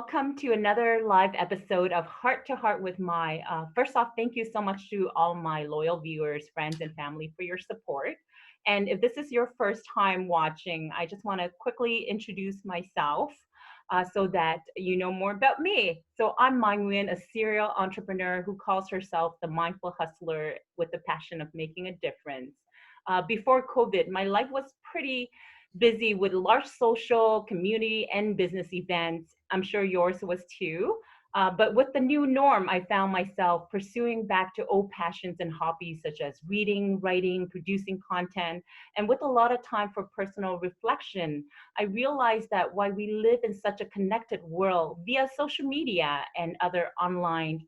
welcome to another live episode of Heart to Heart with My. First off, thank you so much to all my loyal viewers, friends, and family for your support. And if this is your first time watching, I just want to quickly introduce myself so that you know more about me. So I'm Tam Nguyen, a serial entrepreneur who calls herself the mindful hustler with the passion of making a difference. Before COVID, my life was pretty busy with large social, community, and business events. I'm sure yours was too. But with the new norm, I found myself pursuing back to old passions and hobbies such as reading, writing, producing content, and with a lot of time for personal reflection. I realized that while we live in such a connected world via social media and other online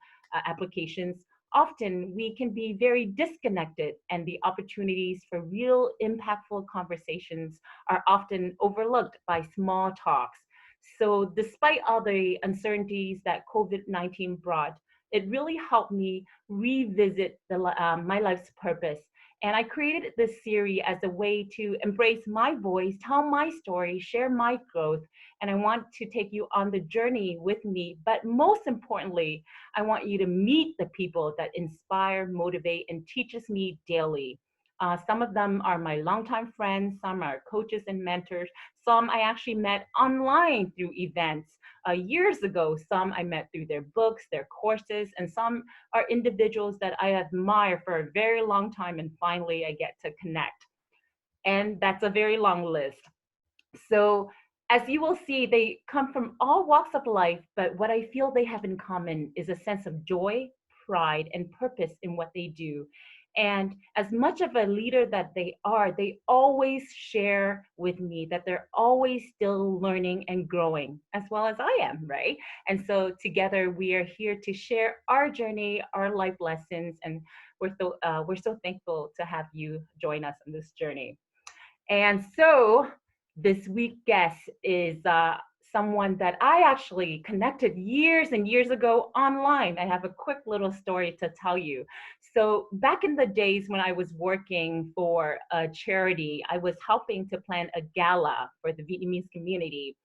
applications, often we can be very disconnected, and the opportunities for real impactful conversations are often overlooked by small talks. So, despite all the uncertainties that COVID 19 brought, it really helped me revisit my life's purpose. And I created this series as a way to embrace my voice, tell my story, share my growth. And I want to take you on the journey with me. But most importantly, I want you to meet the people that inspire, motivate, and teaches me daily. Some of them are my longtime friends, some are coaches and mentors, some I actually met online through events years ago, some I met through their books, their courses, and some are individuals that I admire for a very long time, and finally I get to connect. And that's a very long list. So, as you will see, they come from all walks of life, but what I feel they have in common is a sense of joy, pride, and purpose in what they do. And as much of a leader that they always share with me that they're always still learning and growing, as well as I am, right? And so together we are here to share our journey, our life lessons, and we're so thankful to have you join us on this journey. And so this week guest is someone that I actually connected years and years ago online. I have a quick little story to tell you. So back in the days when I was working for a charity, I was helping to plan a gala for the Vietnamese community.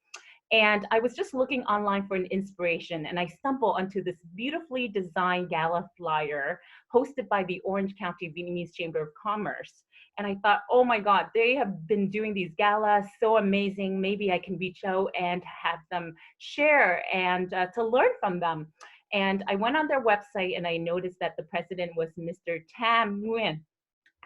And I was just looking online for an inspiration, and I stumbled onto this beautifully designed gala flyer hosted by the Orange County Vietnamese Chamber of Commerce. And I thought, oh my God, they have been doing these galas so amazing. Maybe I can reach out and have them share and to learn from them. And I went on their website and I noticed that the president was Mr. Tam Nguyen.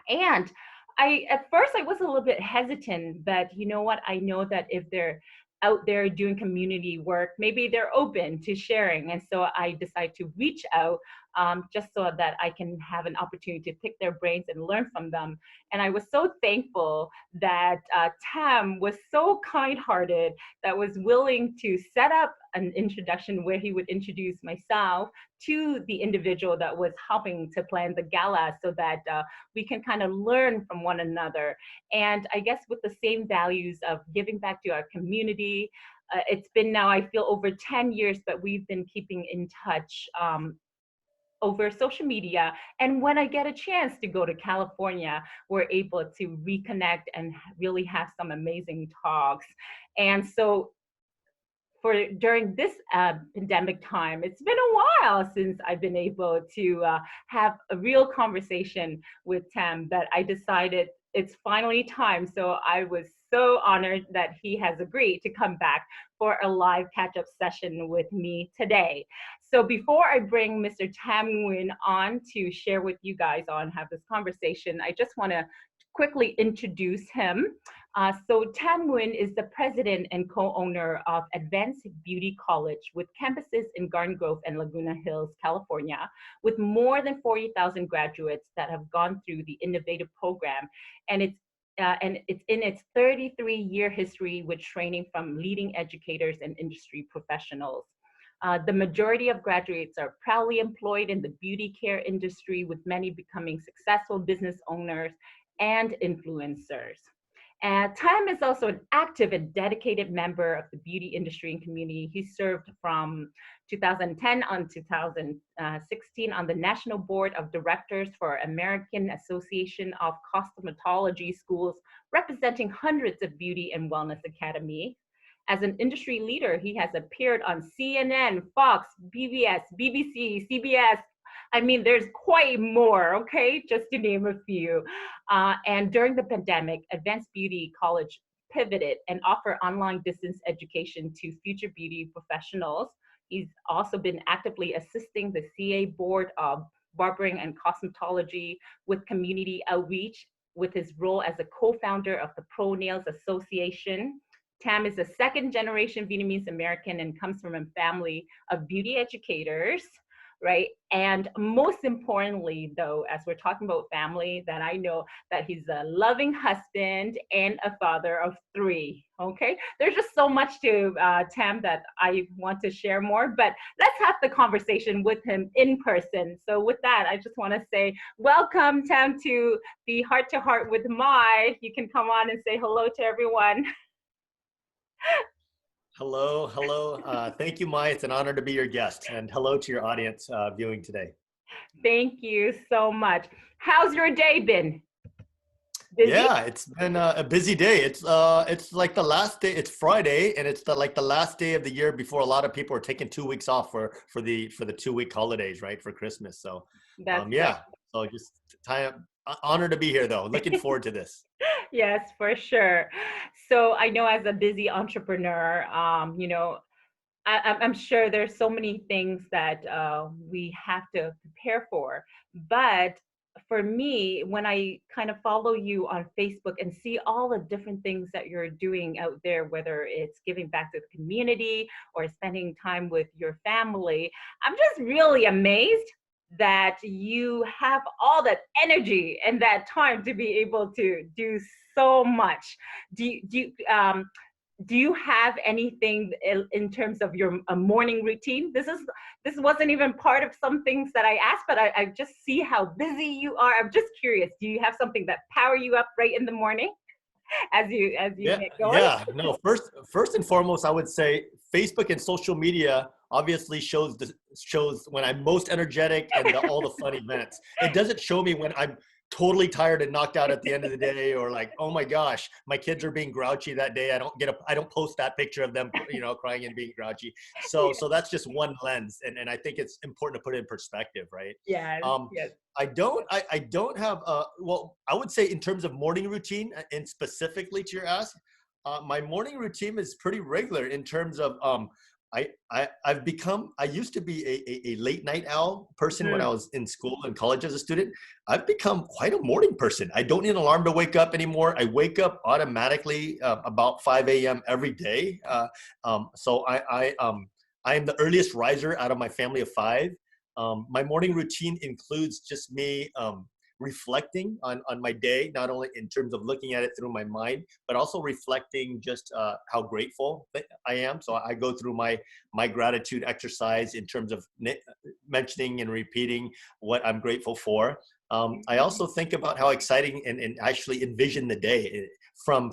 And at first I was a little bit hesitant, but you know what? I know that if they're out there doing community work, maybe they're open to sharing. And so I decided to reach out just so that I can have an opportunity to pick their brains and learn from them. And I was so thankful that Tam was so kind-hearted that was willing to set up an introduction where he would introduce myself to the individual that was helping to plan the gala so that we can kind of learn from one another. And I guess with the same values of giving back to our community, it's been now, I feel, over 10 years, but we've been keeping in touch over social media. And when I get a chance to go to California, we're able to reconnect and really have some amazing talks. And so for during this pandemic time, it's been a while since I've been able to have a real conversation with Tam, but I decided it's finally time. So I was so honored that he has agreed to come back for a live catch-up session with me today. So before I bring Mr. Tam Nguyen on to share with you guys on have this conversation, I just want to quickly introduce him. So Tam Nguyen is the president and co-owner of Advanced Beauty College with campuses in Garden Grove and Laguna Hills, California, with more than 40,000 graduates that have gone through the innovative program. And it's in its 33-year history with training from leading educators and industry professionals. The majority of graduates are proudly employed in the beauty care industry, with many becoming successful business owners and influencers. And Tam is also an active and dedicated member of the beauty industry and community. He served from 2010 on 2016 on the National Board of Directors for American Association of Cosmetology Schools, representing hundreds of beauty and wellness academies. As an industry leader, he has appeared on CNN, Fox, BBS, BBC, CBS. I mean, there's quite more, okay, just to name a few. And during the pandemic, Advanced Beauty College pivoted and offer online distance education to future beauty professionals. He's also been actively assisting the CA board of barbering and cosmetology with community outreach with his role as a co-founder of the Pro Nails Association. Tam is a second generation Vietnamese American and comes from a family of beauty educators, right? And most importantly, though, as we're talking about family, that I know that he's a loving husband and a father of three. Okay, there's just so much to Tam that I want to share more, but let's have the conversation with him in person. So with that, I just want to say welcome, Tam, to the Heart to Heart with Mai. You can come on and say hello to everyone. Hello, hello. Thank you, Mai. It's an honor to be your guest, and hello to your audience viewing today. Thank you so much. How's your day been? Busy? Yeah, it's been a busy day. It's like the last day. It's Friday, and it's the last day of the year before a lot of people are taking 2 weeks off for the 2 week holidays, right, for Christmas. So, That's right. yeah. So just time. Honor to be here, though. Looking forward to this. Yes, for sure. So I know as a busy entrepreneur, I'm sure there's so many things that we have to prepare for. But for me, when I kind of follow you on Facebook and see all the different things that you're doing out there, whether it's giving back to the community or spending time with your family, I'm just really amazed that you have all that energy and that time to be able to do so much. Do you have anything in terms of your morning routine? This wasn't even part of some things that I asked, but I just see how busy you are. I'm just curious. Do you have something that power you up right in the morning as you Yeah, get going? yeah. No, first and foremost, I would say Facebook and social media obviously shows when I'm most energetic and all the fun events. It doesn't show me when I'm totally tired and knocked out at the end of the day, or like, oh my gosh, my kids are being grouchy that day. I don't post that picture of them, crying and being grouchy. So that's just one lens, and I think it's important to put it in perspective, right? Yes, Um, yes. I don't have well, I would say in terms of morning routine and specifically to your ask, my morning routine is pretty regular in terms of I used to be a late night owl person when I Mm, was in school and college as a student. I've become quite a morning person. I don't need an alarm to wake up anymore. I wake up automatically about 5 a.m. every day. So I am the earliest riser out of my family of five. My morning routine includes just me reflecting on my day, not only in terms of looking at it through my mind, but also reflecting just how grateful that I am. So I go through my gratitude exercise in terms of mentioning and repeating what I'm grateful for. I also think about how exciting and actually envision the day from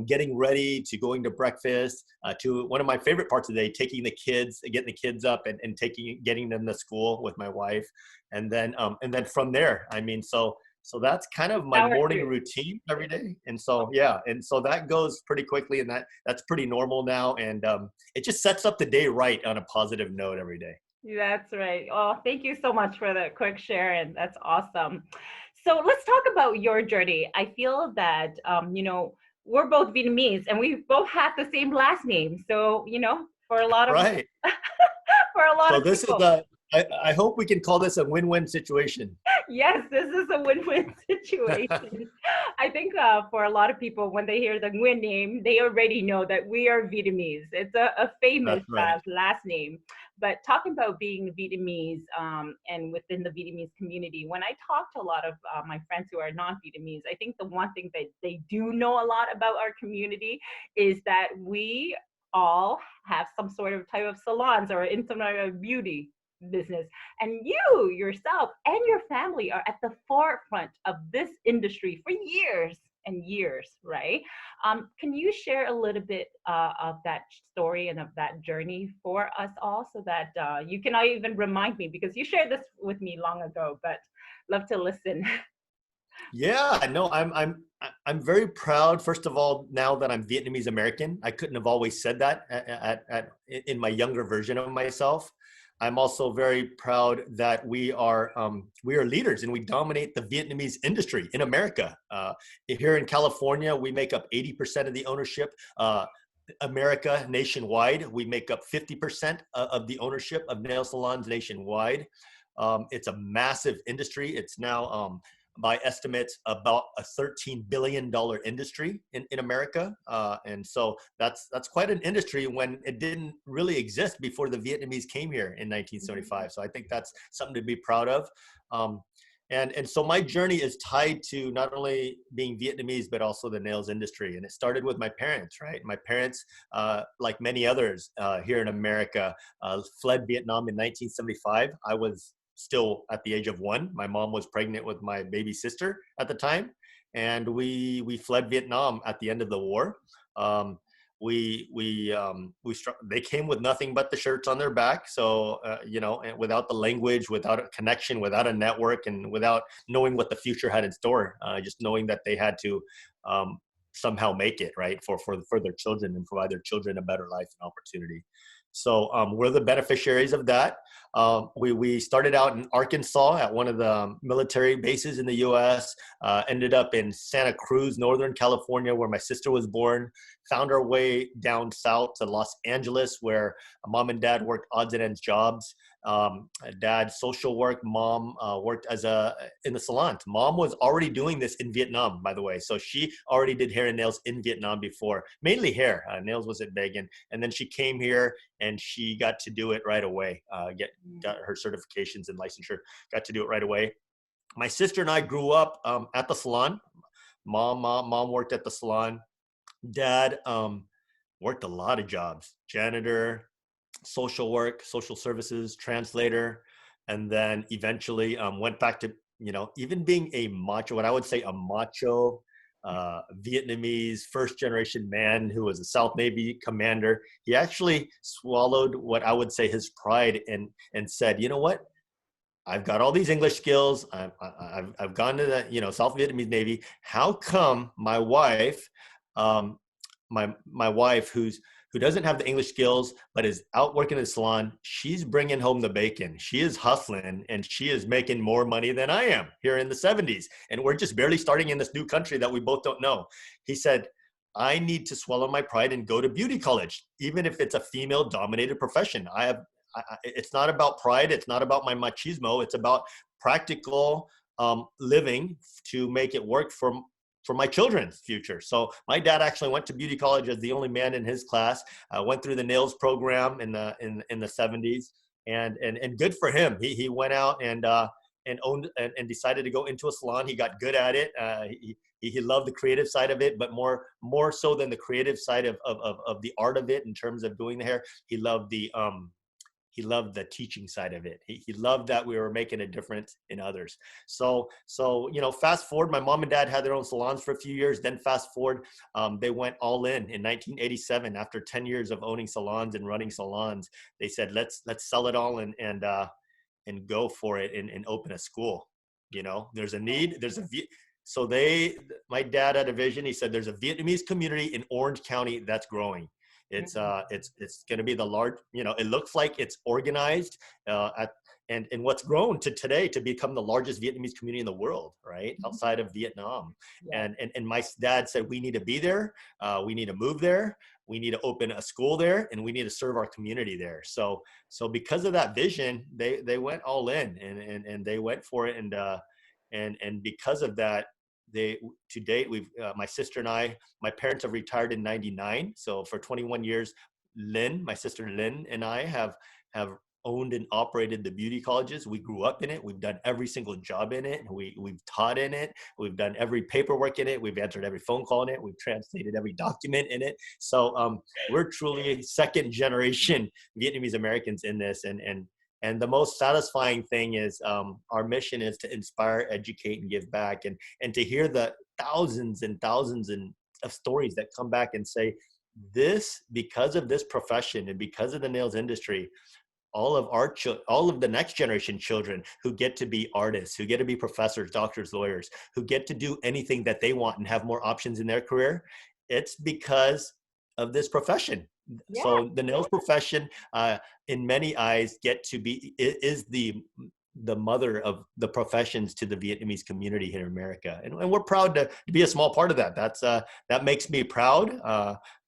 getting ready to going to breakfast to one of my favorite parts of the day, getting the kids up and getting them to school with my wife, and then from there, I mean, so that's kind of my power morning through. routine every day, and so yeah, and so that goes pretty quickly, and that's pretty normal now, and it just sets up the day right on a positive note every day. That's right. Oh, thank you so much for the quick share, and that's awesome. So let's talk about your journey. I feel that we're both Vietnamese, and we both have the same last name. So for a lot of Right. for a lot So of this is people, the I hope we can call this a win-win situation. yes, this is a win-win situation. I think for a lot of people, when they hear the Nguyen name, they already know that we are Vietnamese. It's a famous That's right. last name. But talking about being Vietnamese and within the Vietnamese community, when I talk to a lot of my friends who are not Vietnamese, I think the one thing that they do know a lot about our community is that we all have some sort of type of salons or in some sort of beauty business, and you yourself and your family are at the forefront of this industry for years and years, right? Can you share a little bit of that story and of that journey for us all, so that you can even remind me, because you shared this with me long ago, but love to listen. Yeah, no, I'm very proud. First of all, now that I'm Vietnamese American, I couldn't have always said that in my younger version of myself. I'm also very proud that we are leaders and we dominate the Vietnamese industry in America. Here in California, we make up 80% of the ownership. America nationwide, we make up 50% of the ownership of nail salons nationwide. It's a massive industry. It's now by estimates, about a $13 billion industry in America. And so that's quite an industry when it didn't really exist before the Vietnamese came here in 1975. So I think that's something to be proud of. Um, and so my journey is tied to not only being Vietnamese, but also the nails industry. And it started with my parents, right? My parents, like many others here in America, fled Vietnam in 1975. I was still at the age of 1. My mom was pregnant with my baby sister at the time, and we fled Vietnam at the end of the war. Um, they came with nothing but the shirts on their back. So and without the language, without a connection, without a network, and without knowing what the future had in store, just knowing that they had to um, somehow make it right for their children and provide their children a better life and opportunity. So we're the beneficiaries of that. We started out in Arkansas at one of the military bases in the U.S. Ended up in Santa Cruz, Northern California, where my sister was born. Found our way down south to Los Angeles, where mom and dad worked odds and ends jobs. Dad social work, mom worked in the salon. Mom was already doing this in Vietnam, by the way, so she already did hair and nails in Vietnam before, mainly hair. Nails wasn't big, and then she came here and she got to do it right away. Got her certifications and licensure, got to do it right away. My sister and I grew up at the salon. Mom worked at the salon. Dad worked a lot of jobs: janitor, social work, social services, translator, and then eventually went back to even being a macho, what I would say a macho Vietnamese first generation man who was a South Navy commander. He actually swallowed what I would say his pride and said, you know what? I've got all these English skills. I've gone to the South Vietnamese Navy. How come my wife, um, my wife who doesn't have the English skills but is out working in the salon, she's bringing home the bacon. She is hustling and she is making more money than I am here in the 70s. And we're just barely starting in this new country that we both don't know. He said, I need to swallow my pride and go to beauty college, even if it's a female dominated profession. It's not about pride. It's not about my machismo. It's about practical living to make it work for my children's future. So my dad actually went to beauty college as the only man in his class. Went through the nails program in the 70s, and good for him. He went out and owned and decided to go into a salon. He got good at it. He loved the creative side of it, but more so than the creative side of the art of it in terms of doing the hair. He loved the teaching side of it. He loved that we were making a difference in others. So fast forward, my mom and dad had their own salons for a few years. Then fast forward, they went all in 1987. After 10 years of owning salons and running salons, they said, let's sell it all and go for it and open a school. There's a need. So my dad had a vision. He said, there's a Vietnamese community in Orange County that's growing. It's going to be the large, it looks like it's organized and what's grown to today to become the largest Vietnamese community in the world, right? Outside of Vietnam. Yeah. And my dad said, we need to be there. We need to move there. We need to open a school there, and we need to serve our community there. So because of that vision, they went all in and they went for it. And because of that, to date, my sister and I, my parents have retired in 99. So for 21 years, my sister Lynn and I have owned and operated the beauty colleges. We grew up in it. We've done every single job in it. We've taught in it. We've done every paperwork in it. We've answered every phone call in it. We've translated every document in it. So we're truly second generation Vietnamese Americans in this. And the most satisfying thing is our mission is to inspire, educate, and give back. And to hear the thousands and thousands of stories that come back and say, because of this profession and because of the nails industry, all of the next generation children who get to be artists, who get to be professors, doctors, lawyers, who get to do anything that they want and have more options in their career, it's because of this profession. Yeah. So the nails profession, in many eyes, is the mother of the professions to the Vietnamese community here in America, and we're proud to be a small part of that. That makes me proud,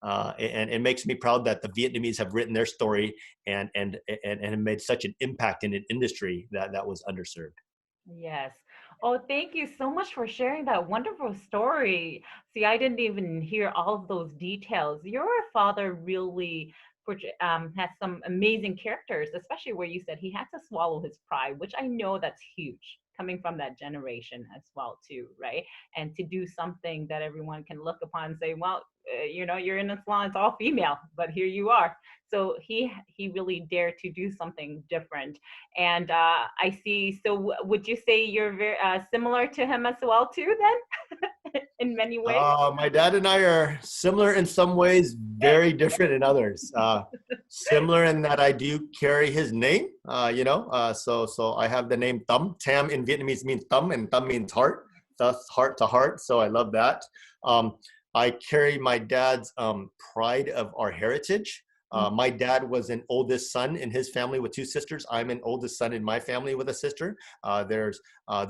and it makes me proud that the Vietnamese have written their story and made such an impact in an industry that was underserved. Yes. Oh, thank you so much for sharing that wonderful story. See, I didn't even hear all of those details. Your father really has some amazing characters, especially where you said he had to swallow his pride, which I know that's huge coming from that generation as well, too, right? And to do something that everyone can look upon and say, well, you're in a salon, it's all female, but here you are. So he really dared to do something different. And I see. So would you say you're very similar to him as well too? Then, in many ways. My dad and I are similar in some ways, very different in others. Similar in that I do carry his name, so I have the name Tam. Tam in Vietnamese means thumb, and thumb means heart, thus heart to heart. So I love that. Um, I carry my dad's pride of our heritage. My dad was an oldest son in his family with two sisters. I'm an oldest son in my family with a sister. There's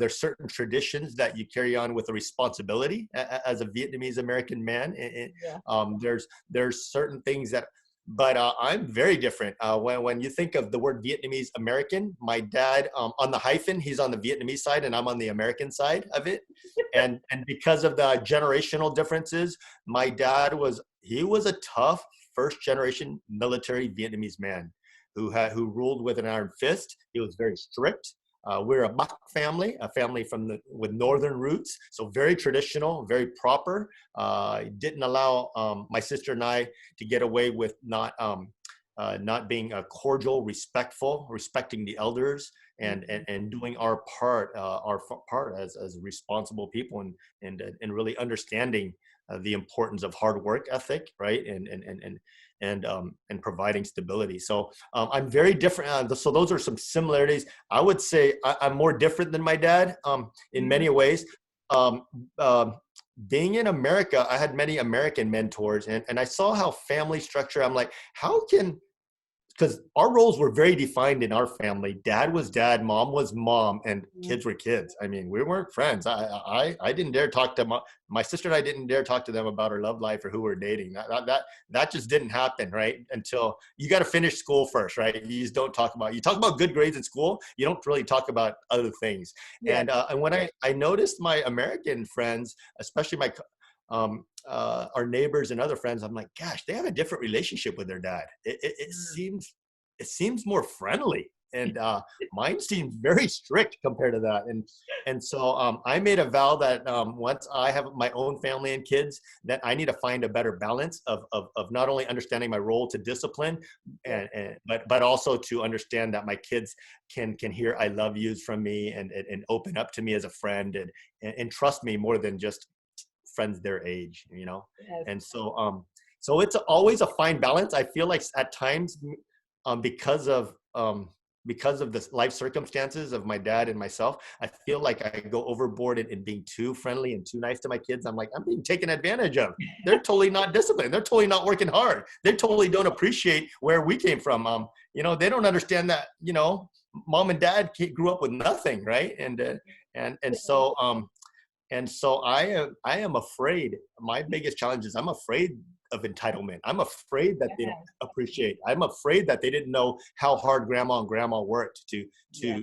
certain traditions that you carry on with a responsibility as a Vietnamese American man. Yeah. There's certain things that, but I'm very different. When you think of the word Vietnamese American, my dad on the hyphen, he's on the Vietnamese side, and I'm on the American side of it. And because of the generational differences, my dad was a tough first generation military Vietnamese man who ruled with an iron fist. He was very strict. We're a Bach family, a family with northern roots, so very traditional, very proper. Didn't allow my sister and I to get away with not being cordial, respectful, respecting the elders, and doing our part as responsible people, and really understanding the importance of hard work ethic, right, and providing stability. So I'm very different. So those are some similarities. I would say I'm more different than my dad in many ways. Um, uh, Being in America, I had many American mentors, and I saw how family structure. I'm like, how can, because our roles were very defined in our family. Dad was dad, mom was mom, and Mhm. kids were kids. I mean, we weren't friends. I didn't dare talk to my sister, and I didn't dare talk to them about our love life or who we're dating. That just didn't happen, right? Until you got to finish school first, right? You just don't talk about, you talk about good grades in school. You don't really talk about other things. Yeah. And when I noticed my American friends, especially our neighbors and other friends, I'm like, gosh, they have a different relationship with their dad. It seems more friendly, and mine seems very strict compared to that. And so I made a vow that once I have my own family and kids, that I need to find a better balance of not only understanding my role to discipline, Yeah. but also to understand that my kids can hear I love yous from me, and open up to me as a friend, and trust me more than just friends their age. Yes. And so it's always a fine balance. I feel like at times, because of the life circumstances of my dad and myself, I feel like I go overboard in being too friendly and too nice to my kids. I'm like, I'm being taken advantage of. They're totally not disciplined. They're totally not working hard. They totally don't appreciate where we came from. They don't understand that, mom and dad grew up with nothing, right? And so I am afraid. My biggest challenge is I'm afraid of entitlement. I'm afraid that they don't Yes. appreciate. I'm afraid that they didn't know how hard grandma and grandma worked to Yeah.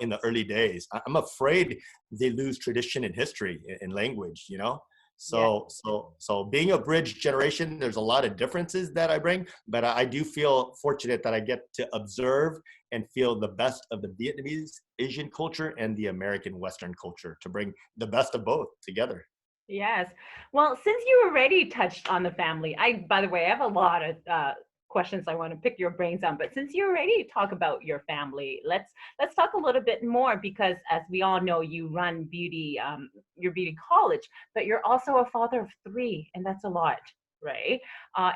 in the early days. I'm afraid they lose tradition and history and language. Yeah. So being a bridge generation, there's a lot of differences that I bring, but I do feel fortunate that I get to observe and feel the best of the Vietnamese Asian culture and the American Western culture to bring the best of both together. Yes. Well, since you already touched on the family, by the way, I have a lot of questions I want to pick your brains on. But since you already talk about your family, let's talk a little bit more, because as we all know, you run your beauty college, but you're also a father of three, and that's a lot, right?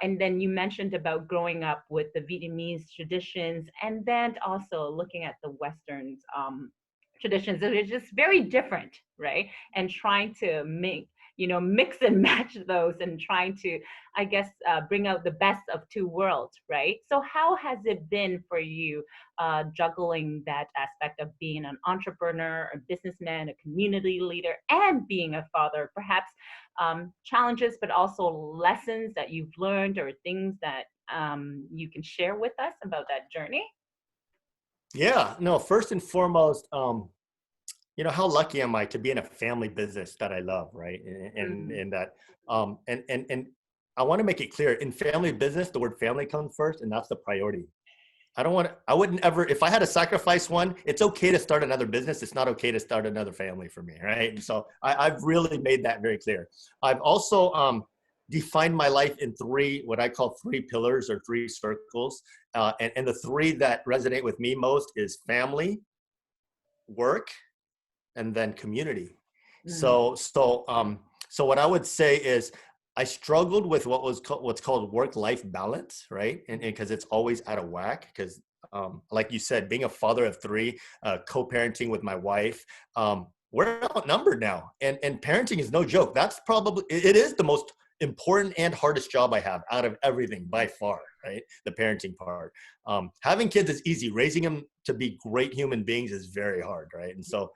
And then you mentioned about growing up with the Vietnamese traditions, and then also looking at the Westerns traditions that are just very different, right? And trying to make, mix and match those, and trying to, I guess, bring out the best of two worlds, right? So how has it been for you, juggling that aspect of being an entrepreneur, a businessman, a community leader, and being a father? Perhaps challenges, but also lessons that you've learned, or things that you can share with us about that journey? Yeah, no, first and foremost, how lucky am I to be in a family business that I love, right? Mm, And that, and I want to make it clear, in family business, the word family comes first, and that's the priority. I wouldn't ever, if I had to sacrifice one, it's okay to start another business. It's not okay to start another family for me, right? And so I've really made that very clear. I've also defined my life in three, what I call three pillars or three circles. And the three that resonate with me most is family, work, and then community. mm, So what I would say is I struggled with what's called work-life balance, right? And because it's always out of whack. Because like you said, being a father of three, co-parenting with my wife, we're outnumbered now, and parenting is no joke. That's probably it is the most important and hardest job I have out of everything by far, right? The parenting part. Having kids is easy. Raising them to be great human beings is very hard, right? And so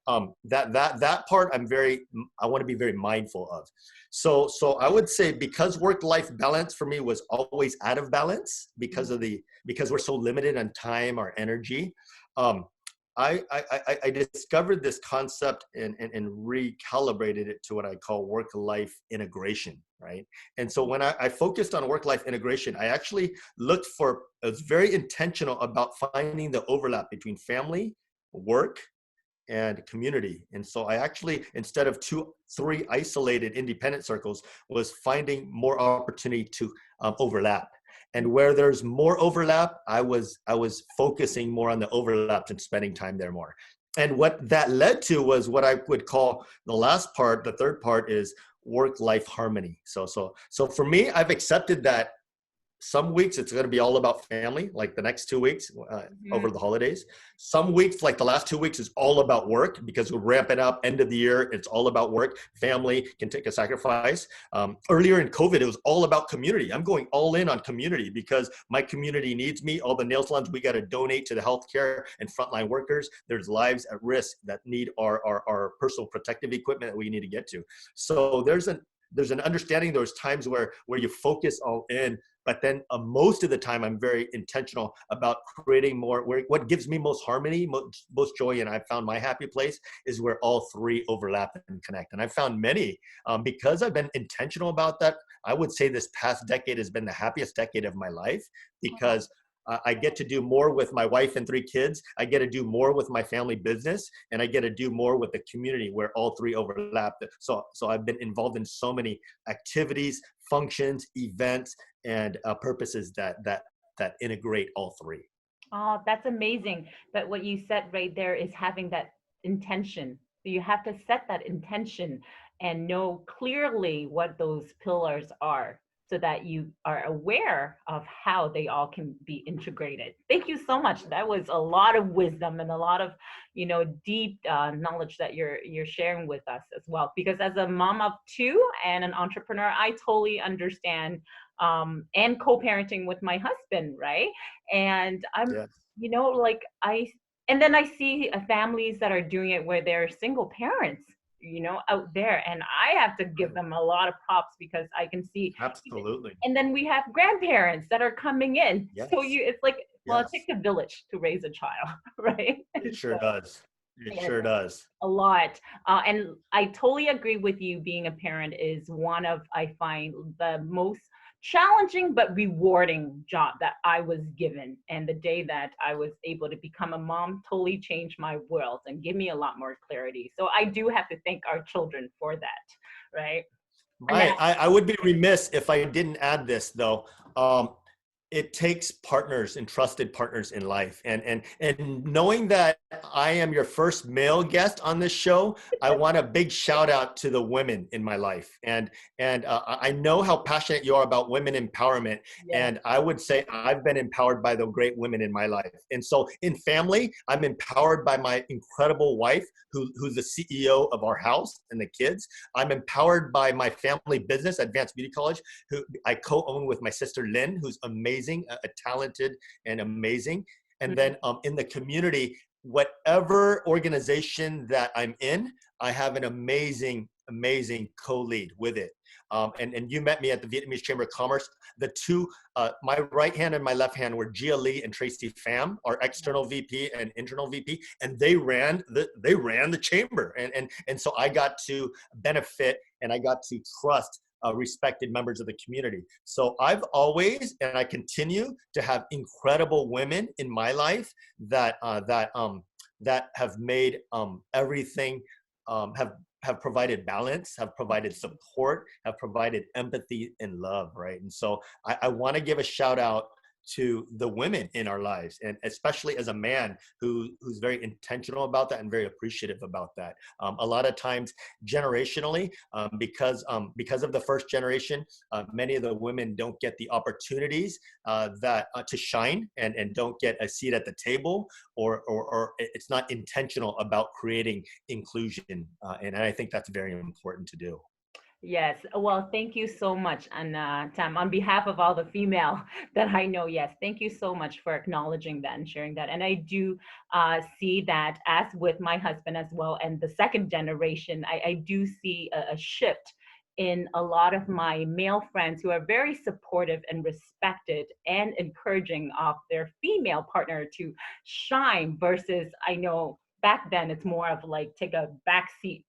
that part I want to be very mindful of. So I would say, because work-life balance for me was always out of balance because we're so limited on time or energy. um I discovered this concept and recalibrated it to what I call work-life integration, right? And so when I focused on work-life integration, I actually I was very intentional about finding the overlap between family, work, and community. And so I actually, instead of three isolated independent circles, was finding more opportunity to overlap. And where there's more overlap, I was focusing more on the overlaps and spending time there more. And what that led to was what I would call the last part. The third part is work-life harmony. So for me, I've accepted that some weeks it's going to be all about family, like the next 2 weeks over mhm. the holidays. Some weeks, like the last 2 weeks, is all about work because we're ramping up end of the year. It's all about work. Family can take a sacrifice. Earlier in COVID, it was all about community. I'm going all in on community because my community needs me. All the nail salons, we got to donate to the healthcare and frontline workers. There's lives at risk that need our personal protective equipment that we need to get to. So there's an understanding. There's times where you focus all in, but then most of the time I'm very intentional about creating more what gives me most harmony, most joy, and I've found my happy place is where all three overlap and connect. And I've found many, because I've been intentional about that. I would say this past decade has been the happiest decade of my life because I get to do more with my wife and three kids. I get to do more with my family business, and I get to do more with the community where all three overlap. So I've been involved in so many activities, functions, events, and purposes that integrate all three. Oh, that's amazing. But what you said right there is having that intention. So you have to set that intention and know clearly what those pillars are, so that you are aware of how they all can be integrated. Thank you so much. That was a lot of wisdom and a lot of, deep knowledge that you're sharing with us as well. Because as a mom of two and an entrepreneur, I totally understand, and co-parenting with my husband, right? And I'm, Yes, like and then I see families that are doing it where they're single parents, out there, and I have to give right. them a lot of props because I can see. Absolutely. And then we have grandparents that are coming in, so Yes, it's like, well, it takes yes, a village to raise a child, right? it So sure does. It yeah, sure does. a lot. And I totally agree with you. Being a parent is one of, I find, the most challenging but rewarding job that I was given. And the day that I was able to become a mom totally changed my world and give me a lot more clarity. So I do have to thank our children for that, right? And Right. I would be remiss if I didn't add this, though. Um, it takes partners and trusted partners in life. And knowing that I am your first male guest on this show, I want a big shout out to the women in my life. And I know how passionate you are about women empowerment. Yes. And I would say I've been empowered by the great women in my life. And so in family, I'm empowered by my incredible wife, who's the CEO of our house and the kids. I'm empowered by my family business, Advanced Beauty College, who I co-own with my sister Lynn, who's amazing, a talented and amazing. And Mhm. then in the community, whatever organization that I'm in, I have an amazing co-lead with it. And you met me at the Vietnamese Chamber of Commerce. The two, my right hand and my left hand were Gia Lee and Tracy Pham, our external VP and internal VP, and they ran the chamber. And so I got to benefit and I got to trust respected members of the community. So I've always, and I continue to have incredible women in my life that have made everything, have provided balance, have provided support, have provided empathy and love, right? And so I want to give a shout out to the women in our lives, and especially as a man who's very intentional about that and very appreciative about that. A lot of times generationally, because of the first generation, many of the women don't get the opportunities that to shine, and don't get a seat at the table, or it's not intentional about creating inclusion, and I think that's very important to do. Yes. Well, thank you so much. And Tam, on behalf of all the female that I know, yes, thank you so much for acknowledging that and sharing that. And I do see that as with my husband as well, and the second generation, I do see a shift in a lot of my male friends who are very supportive and respected and encouraging of their female partner to shine versus I know back then it's more of like take a back seat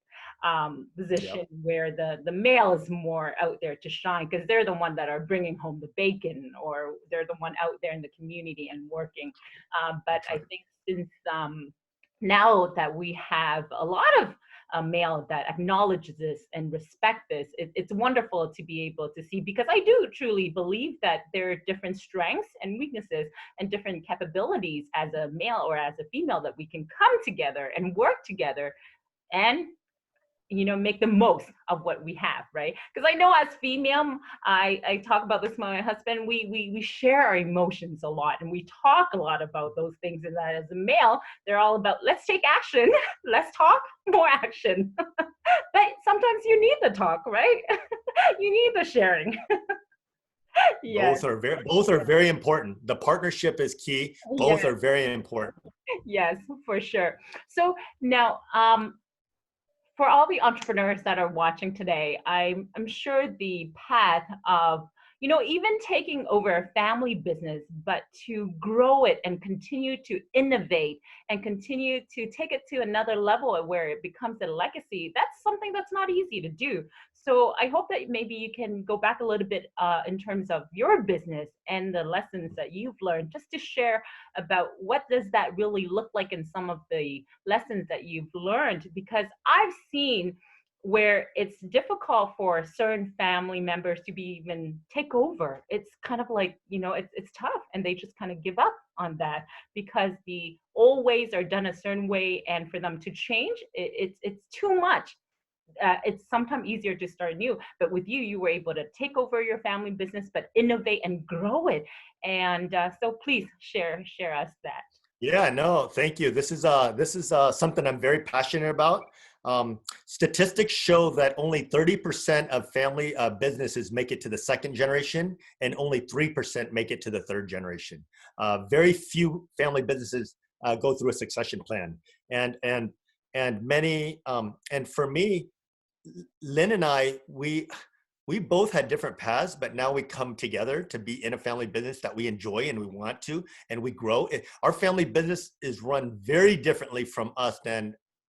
Yep. position where the male is more out there to shine because they're the one that are bringing home the bacon or they're the one out there in the community and working. But That's I right. think since now that we have a lot of male that acknowledges this and respect this, it's wonderful to be able to see because I do truly believe that there are different strengths and weaknesses and different capabilities as a male or as a female that we can come together and work together and make the most of what we have, right? Because I know as female, I talk about this with my husband, we share our emotions a lot and we talk a lot about those things, and that as a male they're all about let's take action, let's talk, more action. But sometimes you need the talk, right? You need the sharing. Yes. Both are very important. The partnership is key. Both Yes. are very important. Yes, for sure. So now for all the entrepreneurs that are watching today, I'm sure the path of, even taking over a family business, but to grow it and continue to innovate and continue to take it to another level where it becomes a legacy, that's something that's not easy to do. So I hope that maybe you can go back a little bit in terms of your business and the lessons that you've learned, just to share about what does that really look like in some of the lessons that you've learned, because I've seen where it's difficult for certain family members to be even take over. It's kind of like, it's tough and they just kind of give up on that because the old ways are done a certain way, and for them to change it's too much. It's sometimes easier to start new, but with you, you were able to take over your family business but innovate and grow it. And so please share us that. Yeah, no, thank you. This is something I'm very passionate about. Statistics show that only 30% of family businesses make it to the second generation, and only 3% make it to the third generation. Very few family businesses go through a succession plan, and many. And for me, Lynn and I, we both had different paths, but now we come together to be in a family business that we enjoy and we want to, and we grow. Our family business is run very differently from us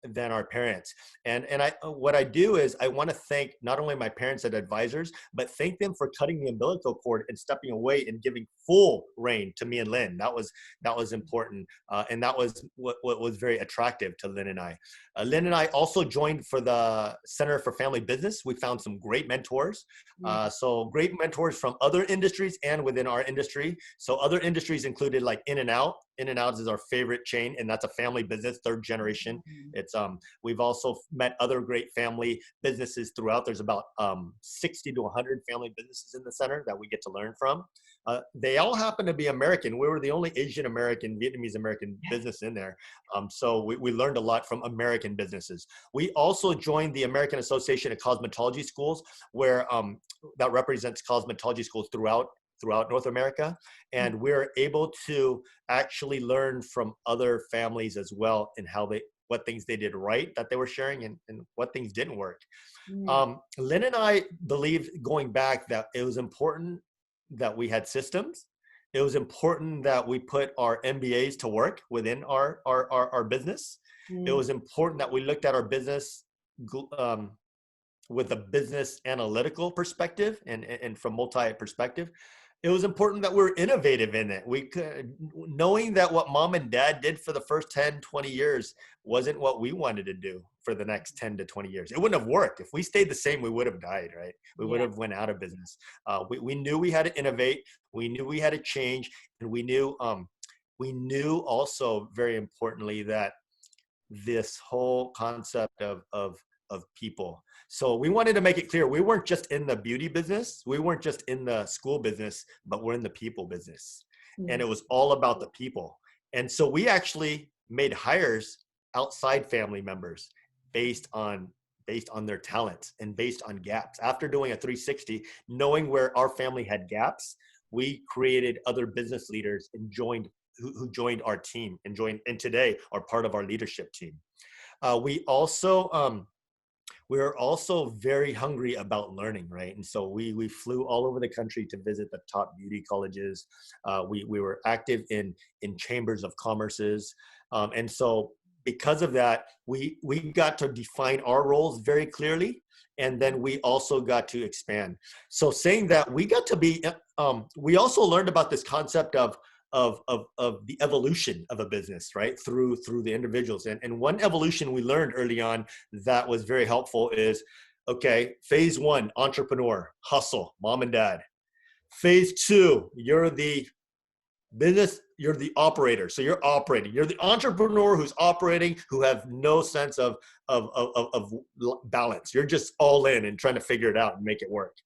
than our parents. And I what I do is I want to thank not only my parents and advisors, but thank them for cutting the umbilical cord and stepping away and giving full reign to me and Lynn. That was important, and that was what was very attractive to Lynn and I. Lynn and I also joined for the Center for Family Business. We found some great mentors, Mm, so great mentors from other industries and within our industry. So other industries included like In-N-Out. In-N-Out is our favorite chain, and that's a family business, third generation. mm, It's we've also met other great family businesses throughout. There's about 60 to 100 family businesses in the center that we get to learn from. They all happen to be American. We were the only Asian American, Vietnamese American business in there. So we learned a lot from American businesses. We also joined the American Association of Cosmetology Schools, where that represents cosmetology schools throughout North America. mm, And we're able to actually learn from other families as well in how they, what things they did right that they were sharing, and what things didn't work. yeah. Lynn and I believe, going back, that it was important that we had systems. It was important that we put our MBAs to work within our business. It Mm, was important that we looked at our business um, with a business analytical perspective, and from multi perspective. It was important that we're innovative in it. We could, knowing that what mom and dad did for the first 10, 20 years wasn't what we wanted to do for the next 10 to 20 years. It wouldn't have worked. If we stayed the same, we would have died, right? We would yeah. have went out of business. We knew we had to innovate. We knew we had to change. And we knew also, very importantly, that this whole concept of people. So we wanted to make it clear, we weren't just in the beauty business, we weren't just in the school business, but we're in the people business. And Mm, it was all about the people. And so we actually made hires outside family members based on their talents and based on gaps. After doing a 360, knowing where our family had gaps, we created other business leaders and who joined our team and today are part of our leadership team. We also we're also very hungry about learning, right? And so we flew all over the country to visit the top beauty colleges. We were active in chambers of commerces, and so because of that, we got to define our roles very clearly, and then we also got to expand. So saying that, we got to be, we also learned about this concept of the evolution of a business, right? Through the individuals. And one evolution we learned early on that was very helpful is, okay, phase one, entrepreneur, hustle, mom and dad. Phase two, you're the operator. So you're operating. You're the entrepreneur who's operating, who have no sense of balance. You're just all in and trying to figure it out and make it work.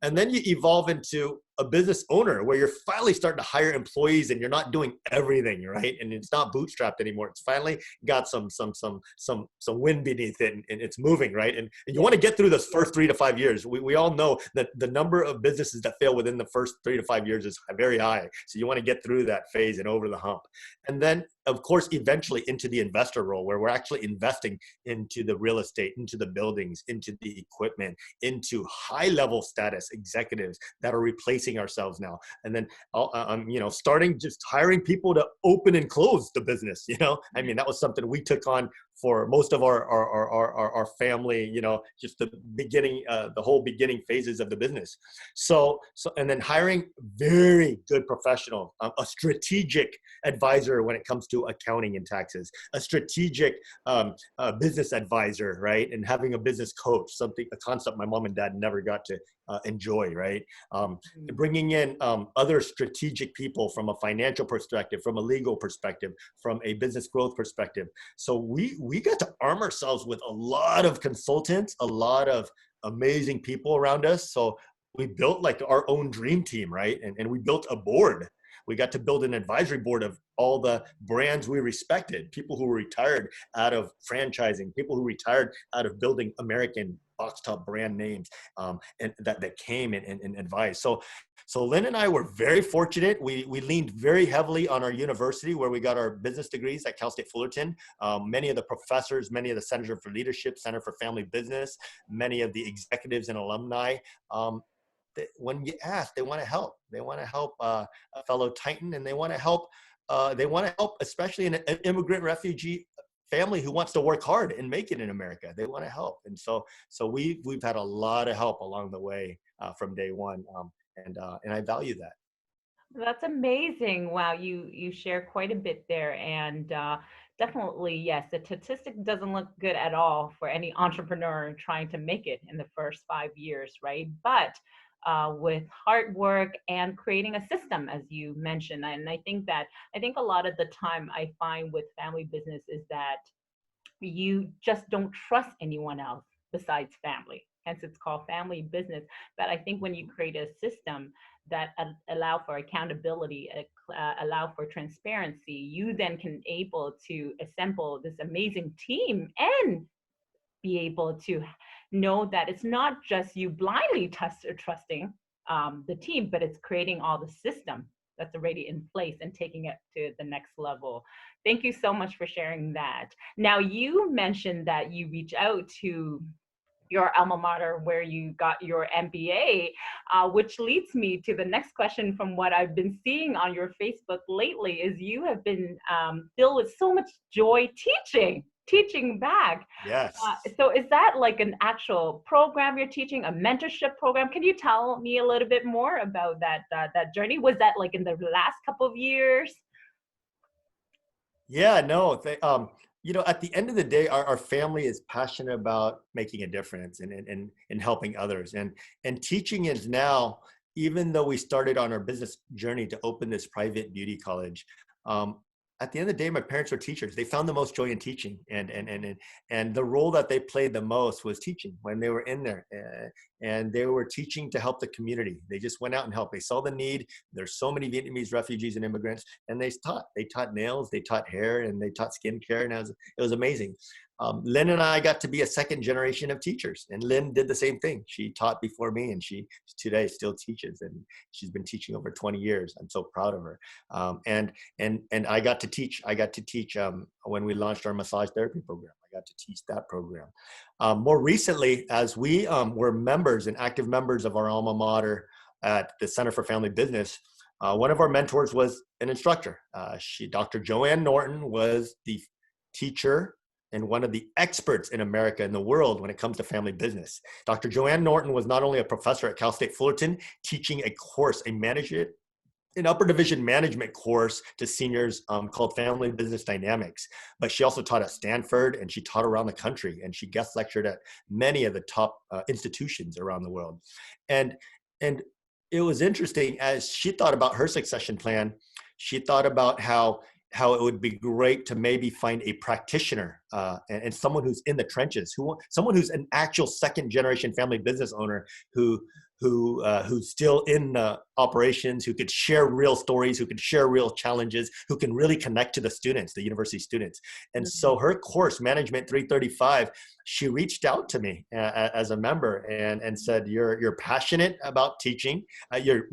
And then you evolve into a business owner where you're finally starting to hire employees and you're not doing everything, right? And it's not bootstrapped anymore. It's finally got some wind beneath it, and it's moving, right? And you yeah. want to get through those first 3 to 5 years. We all know that the number of businesses that fail within the first 3 to 5 years is very high. So you want to get through that phase and over the hump. And then, of course, eventually into the investor role, where we're actually investing into the real estate, into the buildings, into the equipment, into high level status executives that are replacing ourselves now. And then starting just hiring people to open and close the business. I mean, that was something we took on for most of our family, just the whole beginning phases of the business. So and then hiring very good professional, a strategic advisor when it comes to accounting and taxes, a strategic business advisor, right? And having a business coach, a concept my mom and dad never got to enjoy, right? Mm, Bringing in other strategic people from a financial perspective, from a legal perspective, from a business growth perspective. So we got to arm ourselves with a lot of consultants, a lot of amazing people around us. So we built like our own dream team, right? And we built a board. We got to build an advisory board of all the brands we respected, people who were retired out of franchising, people who retired out of building American box top brand names, and that came and advised. So Lynn and I were very fortunate. We leaned very heavily on our university, where we got our business degrees at Cal State Fullerton. Many of the professors, many of the Center for Leadership, Center for Family Business, many of the executives and alumni, when you ask, they want to help. They want to help a fellow Titan, and they want to help. They want to help, especially an immigrant refugee family who wants to work hard and make it in America. They want to help. And so we've had a lot of help along the way from day one. And I value that. That's amazing. Wow, you share quite a bit there, and definitely yes, the statistic doesn't look good at all for any entrepreneur trying to make it in the first 5 years, right? But with hard work and creating a system, as you mentioned, and I think a lot of the time I find with family business is that you just don't trust anyone else besides family. Hence, it's called family business. But I think when you create a system that allow for accountability, allow for transparency, you then can able to assemble this amazing team and be able to know that it's not just you blindly trusting the team, but it's creating all the system that's already in place and taking it to the next level. Thank you so much for sharing that. Now, you mentioned that you reach out to your alma mater where you got your MBA, which leads me to the next question from what I've been seeing on your Facebook lately is you have been filled with so much joy teaching back. Yes. So is that like an actual program you're teaching, a mentorship program? Can you tell me a little bit more about that journey? Was that like in the last couple of years? Yeah, no. At the end of the day, our family is passionate about making a difference and helping others. And teaching is now, even though we started on our business journey to open this private beauty college, um, at the end of the day, my parents are teachers. They found the most joy in teaching, and the role that they played the most was teaching when they were in there. And they were teaching to help the community. They just went out and helped. They saw the need. There's so many Vietnamese refugees and immigrants, and they taught. They taught nails, they taught hair, and they taught skincare, and it was amazing. Lynn and I got to be a second generation of teachers, and Lynn did the same thing. She taught before me, and she today still teaches, and she's been teaching over 20 years. I'm so proud of her. And I got to teach. I got to teach when we launched our massage therapy program. I got to teach that program. More recently, as we were members and active members of our alma mater at the Center for Family Business, one of our mentors was an instructor. Dr. Joanne Norton was the teacher and one of the experts in America and the world when it comes to family business. Dr. Joanne Norton was not only a professor at Cal State Fullerton, teaching a course, an upper division management course to seniors called Family Business Dynamics. But she also taught at Stanford, and she taught around the country, and she guest lectured at many of the top institutions around the world. And it was interesting as she thought about her succession plan. She thought about how it would be great to maybe find a practitioner and someone who's in the trenches, someone who's an actual second generation family business owner who's still in operations, who could share real stories, who could share real challenges, who can really connect to the students, the university students. And so her course, Management 335, she reached out to me as a member and said, you're passionate about teaching. You're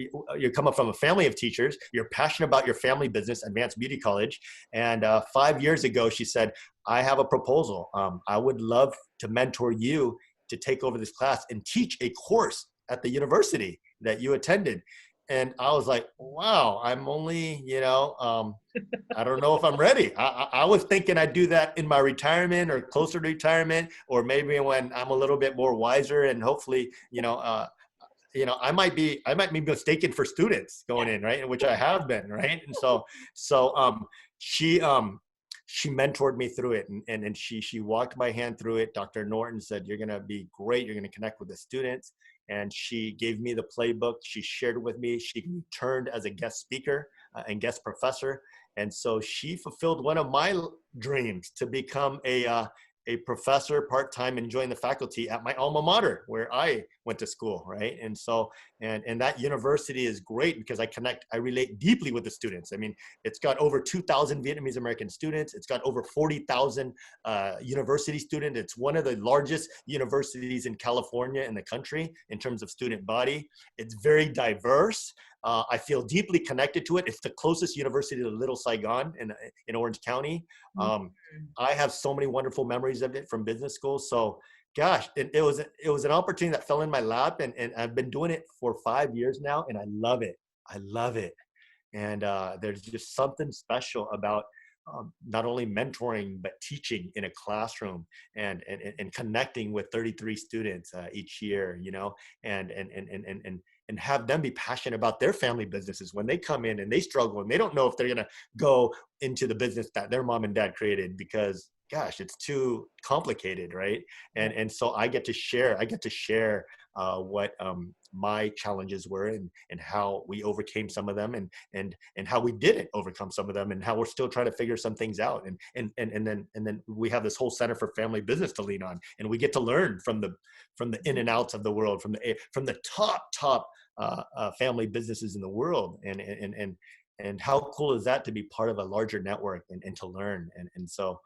coming from a family of teachers. You're passionate about your family business, Advanced Beauty College. And 5 years ago, she said, I have a proposal. I would love to mentor you to take over this class and teach a course at the university that you attended. And I was like, wow, I'm only, I don't know if I'm ready. I was thinking I'd do that in my retirement or closer to retirement, or maybe when I'm a little bit more wiser and hopefully, I might be mistaken for students going in, right? Which I have been, right? And she mentored me through it, and she walked my hand through it. Dr. Norton said, you're going to be great. You're going to connect with the students. And she gave me the playbook. She shared it with me. She returned as a guest speaker and guest professor. And so she fulfilled one of my dreams to become a professor part-time and join the faculty at my alma mater where I went to school, right? And so, and that university is great because I relate deeply with the students. I mean, it's got over 2,000 Vietnamese American students. It's got over 40,000 university students. It's one of the largest universities in California in the country in terms of student body. It's very diverse. I feel deeply connected to it. It's the closest university to Little Saigon in Orange County. I have so many wonderful memories of it from business school. So gosh, it was an opportunity that fell in my lap, and I've been doing it for 5 years now, and I love it. I love it. And there's just something special about not only mentoring but teaching in a classroom, and connecting with 33 students each year, and have them be passionate about their family businesses when they come in and they struggle and they don't know if they're going to go into the business that their mom and dad created because gosh, it's too complicated, right? And so I get to share what my challenges were, and how we overcame some of them, and how we didn't overcome some of them, and how we're still trying to figure some things out, and then we have this whole Center for Family Business to lean on, and we get to learn from the in and outs of the world, from the top family businesses in the world, and how cool is that to be part of a larger network, and to learn, and so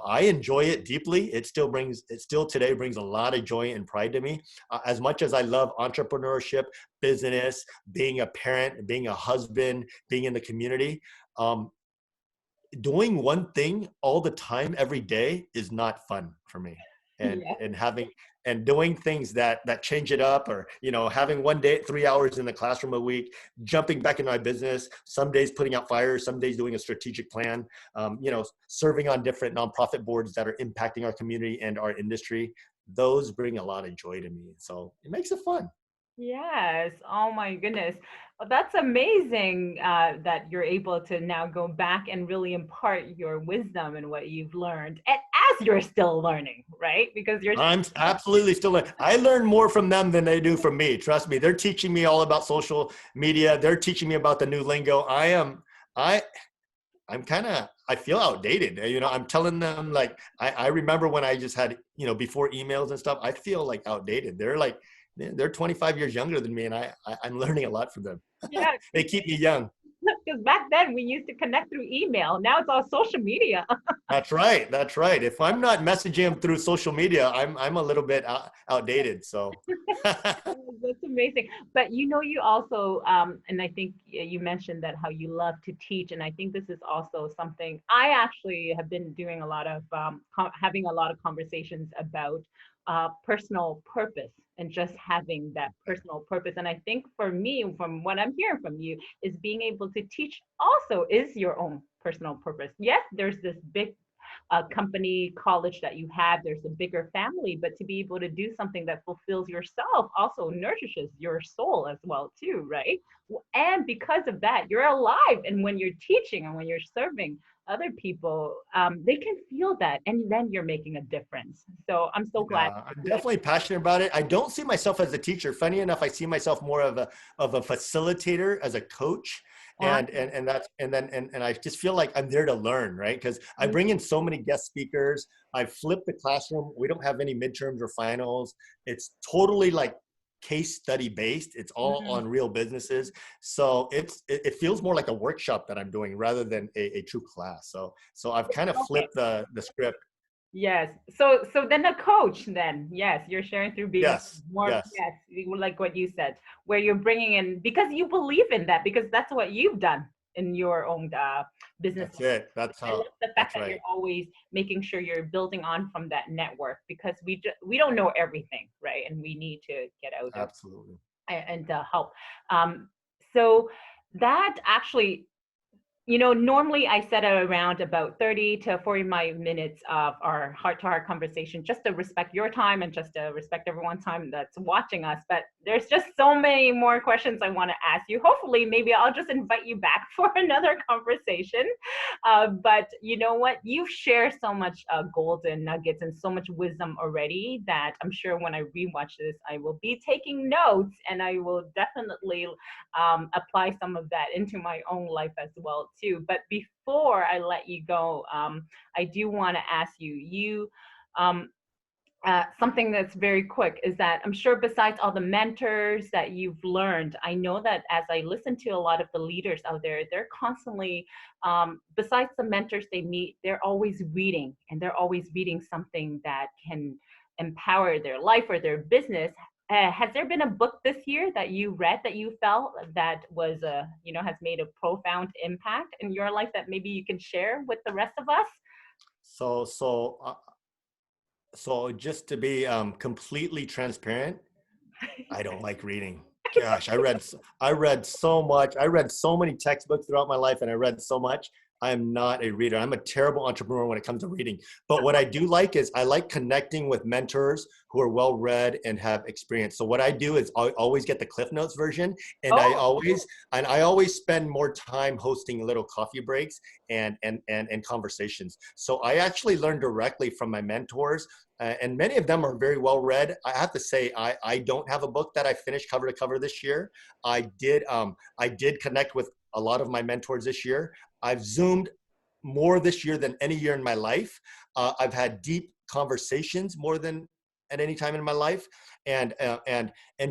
I enjoy it deeply. It still today brings a lot of joy and pride to me, as much as I love entrepreneurship, business, being a parent, being a husband, being in the community. um, Doing one thing all the time every day is not fun for me, and Yeah. and having and doing things that change it up, or having one day 3 hours in the classroom a week, jumping back into my business, some days putting out fires, some days doing a strategic plan, serving on different nonprofit boards that are impacting our community and our industry. Those bring a lot of joy to me, so it makes it fun. Yes. Oh my goodness. Well, that's amazing that you're able to now go back and really impart your wisdom and what you've learned, and as you're still learning, right? Because you're I'm absolutely still learning. I learn more from them than they do from me. Trust me. They're teaching me all about social media. They're teaching me about the new lingo. I I'm kind of, I feel outdated. I'm telling them, like, I remember when I just had, before emails and stuff, I feel like outdated. They're 25 years younger than me, and I'm learning a lot from them. yeah, They keep me young. because back then we used to connect through email. Now it's all social media. That's right. That's right. If I'm not messaging them through social media, I'm a little bit outdated. So Oh, that's amazing. But you also, and I think you mentioned that how you love to teach, and I think this is also something I actually have been doing a lot of, having a lot of conversations about personal purpose and just having that personal purpose. And I think for me, from what I'm hearing from you, is being able to teach also is your own personal purpose. Yes, there's this big company, college that you have, there's a bigger family, but to be able to do something that fulfills yourself also nourishes your soul as well too, right? And because of that, you're alive. And when you're teaching and when you're serving other people, they can feel that, and then you're making a difference. So I'm so glad. yeah, I'm definitely passionate about it. I don't see myself as a teacher. Funny enough, I see myself more of a facilitator, as a coach. And I just feel like I'm there to learn, right? Because I bring in so many guest speakers. I flip the classroom. We don't have any midterms or finals. It's totally like case study based. It's all Mhm. on real businesses. So it feels more like a workshop that I'm doing rather than a true class. So I've kind of Okay. flipped the script. Yes. So then a coach then. Yes, you're sharing through being Yes, more, yes. yes, like what you said, where you're bringing in because you believe in that, because that's what you've done in your own business. That's it. That's I love how. the fact That's that you're right. always making sure you're building on from that network, because we don't know everything, right? And we need to get out of Absolutely. and help. Um, so that actually, normally I set it around about 30 to 45 minutes of our heart to heart conversation, just to respect your time and just to respect everyone's time that's watching us. But there's just so many more questions I want to ask you. Hopefully, maybe I'll just invite you back for another conversation. But you know what? You've shared so much golden nuggets and so much wisdom already that I'm sure when I rewatch this, I will be taking notes, and I will definitely apply some of that into my own life as well too. But before I let you go, I do want to ask you, um, something that's very quick is that I'm sure besides all the mentors that you've learned, I know that as I listen to a lot of the leaders out there, they're constantly, besides the mentors they meet, they're always reading, and they're always reading something that can empower their life or their business. Has there been a book this year that you read that you felt that was has made a profound impact in your life that maybe you can share with the rest of us? So so uh, so just to be completely transparent, I don't like reading. Gosh, I read so much. I read so many textbooks throughout my life, and I read so much. I'm not a reader. I'm a terrible entrepreneur when it comes to reading. But what I do like is I like connecting with mentors who are well read and have experience. So what I do is I always get the Cliff Notes version, and Oh, I always spend more time hosting little coffee breaks and conversations. So I actually learn directly from my mentors, and many of them are very well read. I have to say I don't have a book that I finished cover to cover this year. I did connect with a lot of my mentors this year. I've Zoomed more this year than any year in my life. I've had deep conversations more than at any time in my life, and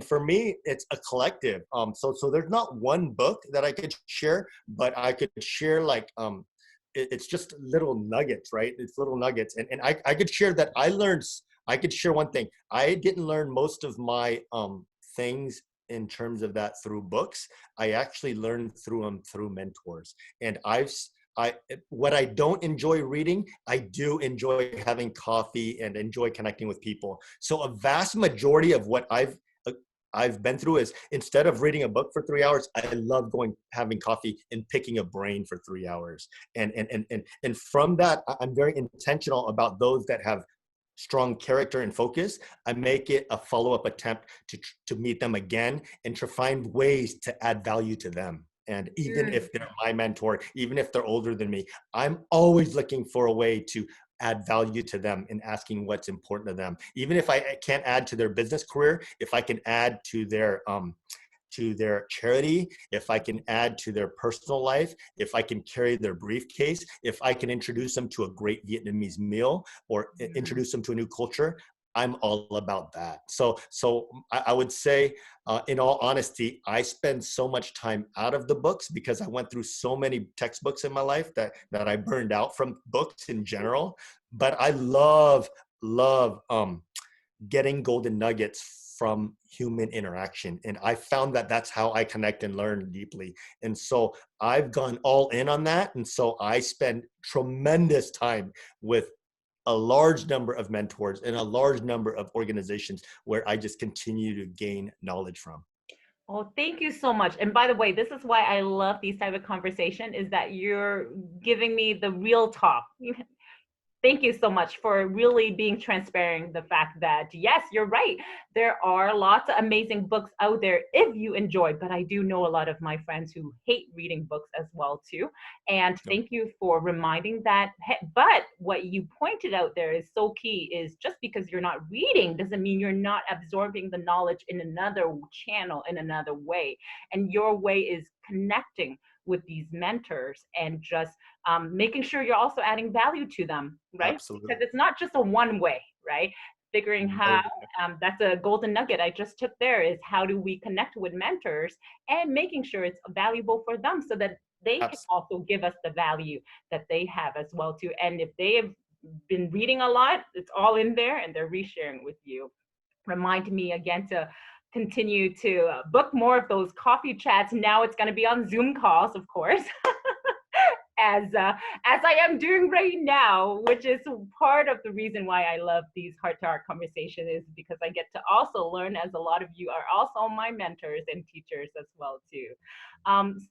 for me, it's a collective. So there's not one book that I could share, but I could share like it's just little nuggets, right? It's little nuggets, and I could share that I learned. I could share one thing. I didn't learn most of my things in terms of that through books. I actually learned through them through mentors. And I what I don't enjoy reading, I do enjoy having coffee and enjoy connecting with people. So a vast majority of what I've been through is, instead of reading a book for 3 hours, I love going having coffee and picking a brain for 3 hours. And from that, I'm very intentional about those that have strong character and focus. I make it a follow-up attempt to meet them again and to find ways to add value to them. And even mm, if they're my mentor, even if they're older than me, I'm always looking for a way to add value to them and asking what's important to them. Even if I can't add to their business career, if I can add to their charity, if I can add to their personal life, if I can carry their briefcase, if I can introduce them to a great Vietnamese meal or mm. introduce them to a new culture, I'm all about that. So I would say, in all honesty, I spend so much time out of the books because I went through so many textbooks in my life that I burned out from books in general. But I love getting golden nuggets from human interaction. And I found that that's how I connect and learn deeply. And so I've gone all in on that. And so I spend tremendous time with a large number of mentors and a large number of organizations where I just continue to gain knowledge from. Oh, thank you so much. And by the way, this is why I love these type of conversation is that you're giving me the real talk. Thank you so much for really being transparent. The fact that, yes, you're right. There are lots of amazing books out there if you enjoy, but I do know a lot of my friends who hate reading books as well too. And Yep. thank you for reminding that. But what you pointed out there is so key is just because you're not reading doesn't mean you're not absorbing the knowledge in another channel, in another way. And your way is connecting with these mentors and just making sure you're also adding value to them, right? Absolutely. Because it's not just a one way, right? Figuring how No. that's a golden nugget I just took there is how do we connect with mentors and making sure it's valuable for them so that they can Absolutely. also give us the value that they have as well too. And if they have been reading a lot, it's all in there and they're resharing with you. Remind me again to continue to book more of those coffee chats. Now it's going to be on Zoom calls, of course. As I am doing right now, which is part of the reason why I love these heart-to-heart conversations, is because I get to also learn, as a lot of you are also my mentors and teachers as well too.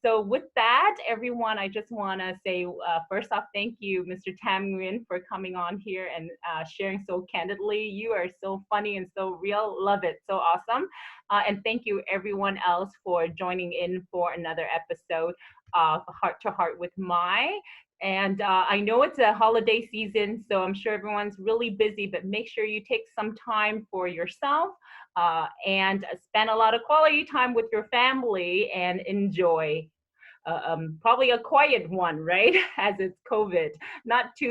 So with that, everyone, I just want to say first off, thank you, Mr. Tam Nguyen, for coming on here and sharing so candidly. You are so funny and so real. Love it. So awesome. And thank you, everyone else, for joining in for another episode of Heart to Heart with Mai. And I know it's a holiday season, so I'm sure everyone's really busy, but make sure you take some time for yourself and spend a lot of quality time with your family and enjoy. Probably a quiet one, right? As it's COVID, not too